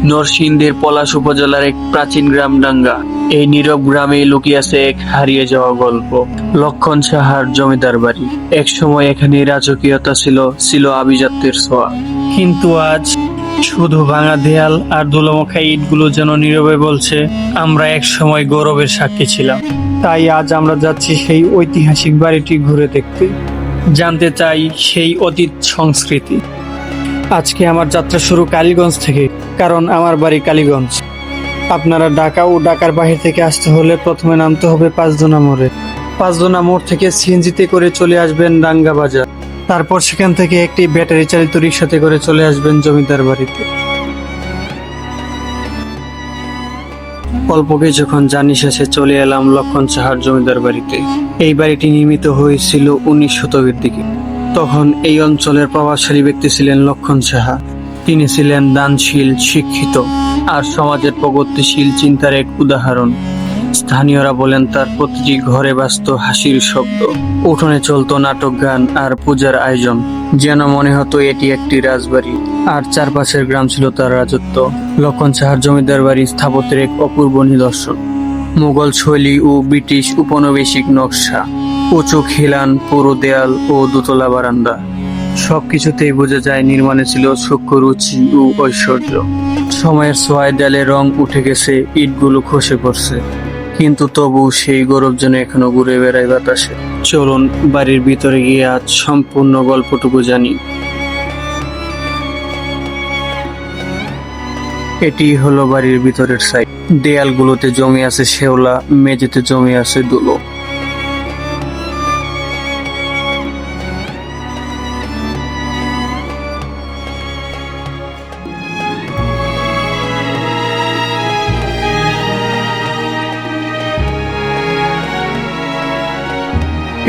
নরসিংদীর পলাশ উপজেলার এক প্রাচীন গ্রাম ডাঙ্গা। এই নীরব গ্রামে লুকিয়ে আছে এক হারিয়ে যাওয়া গল্প, লক্ষণ সাহার জমিদার বাড়ি। এক সময় এখানে রাজকীয়তা ছিল, ছিল আভিজাত্যের ছোঁয়া। কিন্তু আজ শুধু ভাঙা দেয়াল আর ধুলোমাখা ইটগুলো যেন নীরবে বলছে, আমরা এক সময় গৌরবের সাক্ষী ছিলাম। তাই আজ আমরা যাচ্ছি সেই ঐতিহাসিক বাড়িটি ঘুরে দেখতে, জানতে চাই সেই অতীত সংস্কৃতি। আজকে আমার যাত্রা শুরু কালীগঞ্জ থেকে, কারণ আমার বাড়ি কালীগঞ্জ। আপনারা ঢাকা ও ঢাকার বাহির থেকে আসতে হলে প্রথমে নামতে হবে পাঁচদোনা মোড়ে। পাঁচদোনা মোড় থেকে সিএনজিতে করে চলে আসবেন ডাঙ্গা বাজার। তারপর সেখান থেকে একটি ব্যাটারি চালিত রিক্সাতে করে চলে আসবেন জমিদার বাড়িতে। অল্প কিছুক্ষণ জার্নি শেষে চলে এলাম লক্ষণ সাহার জমিদার বাড়িতে। এই বাড়িটি নির্মিত হয়েছিল 19 শতকের দিকে। তখন এই অঞ্চলের প্রভাবশালী ব্যক্তি ছিলেন লক্ষণ সাহা। তিনি ছিলেন দানশীল, শিক্ষিত আর সমাজের প্রগতিশীল চিন্তার এক উদাহরণ। স্থানীয়রা বলেন তার প্রতিটি ঘরে বাজত হাসির শব্দ, উঠোনে চলতো নাটক, গান আর পূজার আয়োজন, যেন মনে হতো এটি একটি রাজবাড়ি আর চারপাশের গ্রাম ছিল তার রাজত্ব। লক্ষণ সাহার জমিদার বাড়ি স্থাপত্যের এক অপূর্ব নিদর্শন। মুঘল শৈলী ও ব্রিটিশ উপনিবেশিক নকশা, উঁচু খিলান, পুরো দেয়াল ও দোতলা বারান্দা, সবকিছুতেই বোঝা যায় নির্মাণে ছিল সূক্ষ্ম রুচি ও ঐশ্বর্য। সময়ের ছোঁয়ায় দেয়ালে রং উঠে গেছে, ইটগুলো খসে পড়ছে, কিন্তু তবু সেই গৌরব যেন এখনো ঘুরে বেড়ায় বাতাসে। চলুন বাড়ির ভিতরে গিয়ে আজ সম্পূর্ণ গল্পটুকু জানি। এটি হলো বাড়ির ভিতরের সাইড। দেয়ালগুলোতে জমে আছে শেওলা, মেঝেতে জমে আছে ধুলো।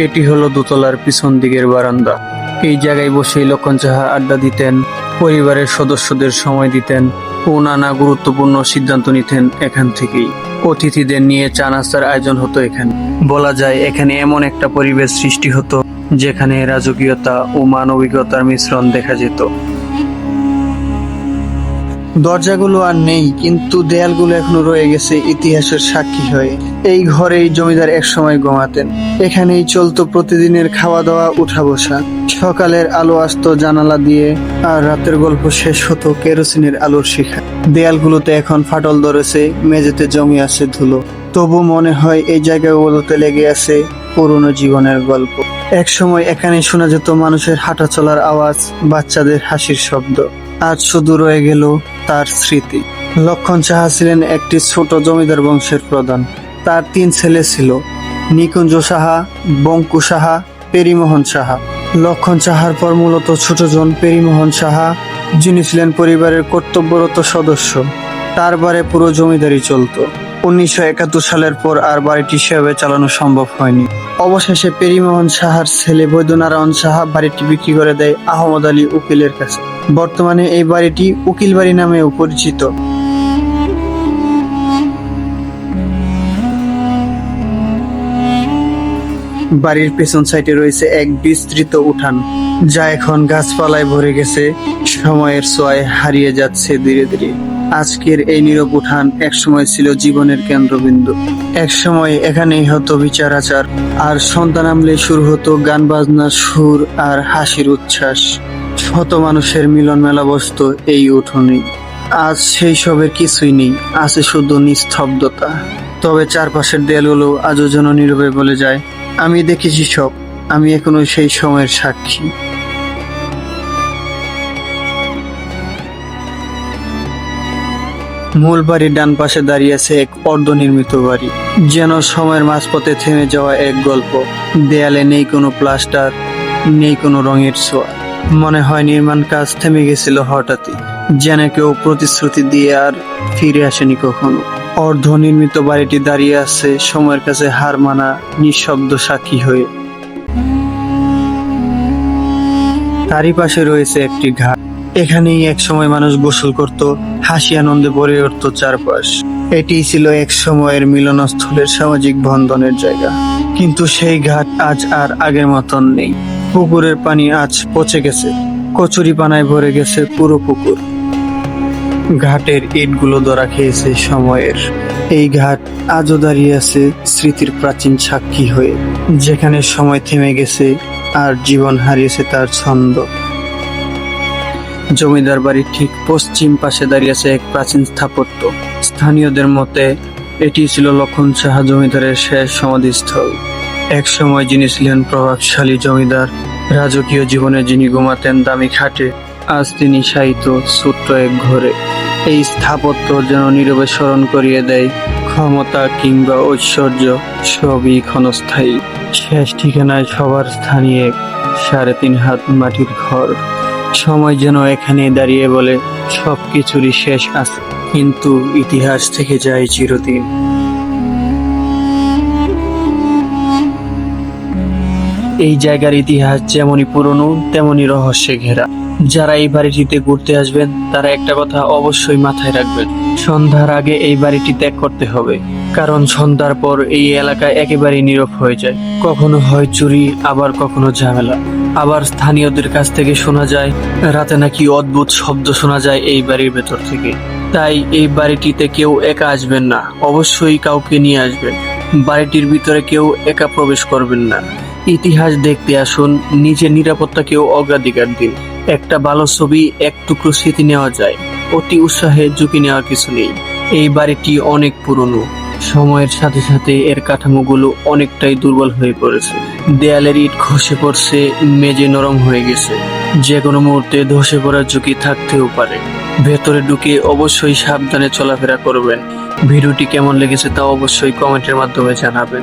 এটি হলো দোতলার পিছন দিকের বারান্দা। এই জায়গায় বসেই লক্ষণ সাহা আড্ডা দিতেন, পরিবারের সদস্যদের সময় দিতেন ও নানা গুরুত্বপূর্ণ সিদ্ধান্ত নিতেন এখান থেকেই। অতিথিদের নিয়ে চা নাস্তার আয়োজন হতো এখানে। বলা যায় এখানে এমন একটা পরিবেশ সৃষ্টি হতো যেখানে রাজকীয়তা ও মানবিকতার মিশ্রণ দেখা যেত। দরজাগুলো আর নেই, কিন্তু দেয়ালগুলো এখনো রয়ে গেছে ইতিহাসের সাক্ষী হয়ে। এই ঘরেই জমিদার একসময় ঘুমাতেন, এখানেই চলতো প্রতিদিনের খাওয়া দাওয়া, উঠা বসা। সকালের আলো আসতো জানালা দিয়ে, আর রাতের গল্প শেষ হতো কেরোসিনের আলোর শিখায়। দেয়ালগুলোতে এখন ফাটল ধরেছে, মেঝেতে জমি আছে ধুলো, তবু মনে হয় এই জায়গায় বলতে লেগে আছে পুরনো জীবনের গল্প। এক সময় এখানে শোনা যেত মানুষের হাঁটা চলার আওয়াজ, বাচ্চাদের হাসির শব্দ। আজ শুধু রয়ে গেল তার স্মৃতি। লক্ষণ সাহা ছিলেন একটি ছোট জমিদার বংশের প্রধান। তার 3 ছেলে ছিল, নিকুঞ্জ সাহা, বঙ্কু সাহা, পেরিমোহন সাহা। লক্ষণ সাহার পর মূলত ছোটজন পেরিমোহন সাহা, যিনি ছিলেন পরিবারের কর্তব্যরত সদস্য। তার বারে পুরো জমিদারি চলত। 1971 সালের পর আর বাড়িটি সেভাবে চালানো সম্ভব হয়নি। অবশেষে পেরিমোহন সাহার ছেলে বৈদ্যনারায়ণ সাহা বাড়িটি বিক্রি করে দেয় আহমদ আলী উকিলের কাছে। বর্তমানে এই বাড়িটি উকিল বাড়ি নামেও পরিচিত। বাড়ির পেছন সাইডে রয়েছে এক বিস্তৃত উঠান, যা এখন গাছপালায় ভরে গেছে, সময়ের ছোঁয়ায় হারিয়ে যাচ্ছে ধীরে ধীরে। আজকের এই নীরব উঠান একসময় ছিল জীবনের কেন্দ্রবিন্দু। একসময় এখানেই হতো বিচার আচার, আর সন্তান নামলে শুরু হতো গান বাজনার সুর আর হাসির উচ্ছ্বাস। শত মানুষের মিলন মেলা বসতো এই উঠোনেই। আজ সেই সবের কিছুই নেই, আছে শুধু নিস্তব্ধতা। তবে চারপাশের দেয়ালগুলো আজও যেন নীরবে বলে যায়, আমি দেখেছি সব, আমি এখনো সেই সময়ের সাক্ষী। মূল বাড়ির ডান পাশে দাঁড়িয়ে আছে এক অর্ধনির্মিত বাড়ি, যেন সময়ের মাঝপথে থেমে যাওয়া এক গল্প। দেয়ালে নেই কোনো প্লাস্টার, নেই কোনো রঙের ছোঁয়া। মনে হয় নির্মাণ কাজ থেমে গেছিল হঠাৎই, যেন কেউ প্রতিশ্রুতি দিয়ে আর ফিরে আসেনি কখনো। অর্ধনির্মিত বাড়িটি দাঁড়িয়ে আছে সময়ের কাছে হার মানা নিঃশব্দ সাক্ষী হয়ে। তারই পাশে রয়েছে একটি ঘাট। এখানেই এক সময় মানুষ গোসল করত, হাসি আনন্দে ভরে উঠত চারপাশ। এটি ছিল এক সময়ের মিলনস্থলের সামাজিক বন্ধনের জায়গা। কিন্তু সেই ঘাট আজ আর আগের মতন নেই। পুকুরের পানি আজ পচে গেছে, কচুরি পানায় ভরে গেছে পুরো পুকুর। ঘাটের ইটগুলো ধরা খেয়েছে সময়ের। এই ঘাট আজও দাঁড়িয়ে আছে স্মৃতির প্রাচীন সাক্ষী হয়ে, যেখানে সময় থেমে গেছে আর জীবন হারিয়েছে তার ছন্দ। জমিদার বাড়ির ঠিক পশ্চিম পাশে দাঁড়িয়ে আছে এক প্রাচীন স্থাপত্য। স্থানীয়দের মতে এটি ছিল লক্ষণ সাহা জমিদারের শেষ সমাধিস্থল। এক সময় যিনি ছিলেন প্রভাবশালী জমিদার, রাজকীয় জীবনে যিনি ঘুমাতেন দামি খাটে, আজ তিনি শায়িত ছোট্ট এক ঘরে। এই স্থাপত্য যেন নীরবে স্মরণ করিয়ে দেয়, ক্ষমতা কিংবা ঐশ্বর্য সবই ক্ষণস্থায়ী। শেষ ঠিকানায় সবার স্থানীয় 3.5 হাত মাটির ঘর। সময় যেন এখানে দাঁড়িয়ে বলে সবকিছুরই শেষ আছে, কিন্তু ইতিহাস থেকে যায় চিরদিন। এই জায়গার ইতিহাস যেমনই পুরনো তেমনই রহস্যে ঘেরা। যারা এই বাড়িটিতে ঘুরতে আসবেন তারা একটা কথা অবশ্যই মাথায় রাখবেন, সন্ধ্যার আগে এই বাড়িটি ত্যাগ করতে হবে, কারণ সন্ধ্যার পর এই এলাকা একেবারেই নীরব হয়ে যায়। কখনো হয় চুরি, আবার কখনো ঝামেলা। আবার স্থানীয়দের কাছ থেকে শোনা যায় রাতে নাকি অদ্ভুত শব্দ শোনা যায় এই বাড়ির ভেতর থেকে। তাই এই বাড়িটিতে কেউ একা আসবেন না, অবশ্যই কাউকে নিয়ে আসবেন। বাড়িটির ভিতরে কেউ একা প্রবেশ করবেন না। ইতিহাস দেখতে আসুন, নিজের নিরাপত্তাকেও অগ্রাধিকার দিন। একটা ভালো ছবি, এক টুকরো স্মৃতি নেওয়া যায়, অতি উৎসাহে ঝুঁকি নেওয়ার কিছু নেই। এই বাড়িটি অনেক পুরনো, সময়ের সাথে সাথে এর কাঠামোগুলো অনেকটাই দুর্বল হয়ে পড়েছে। দেয়ালের ইট খসে পড়ছে, মেঝে নরম হয়ে গেছে, যে কোনো মুহূর্তে ধসে পড়ার ঝুঁকি থাকতেও পারে। ভেতরে ঢুকে অবশ্যই সাবধানে চলাফেরা করবেন। ভিডিওটি কেমন লেগেছে তা অবশ্যই কমেন্টের মাধ্যমে জানাবেন।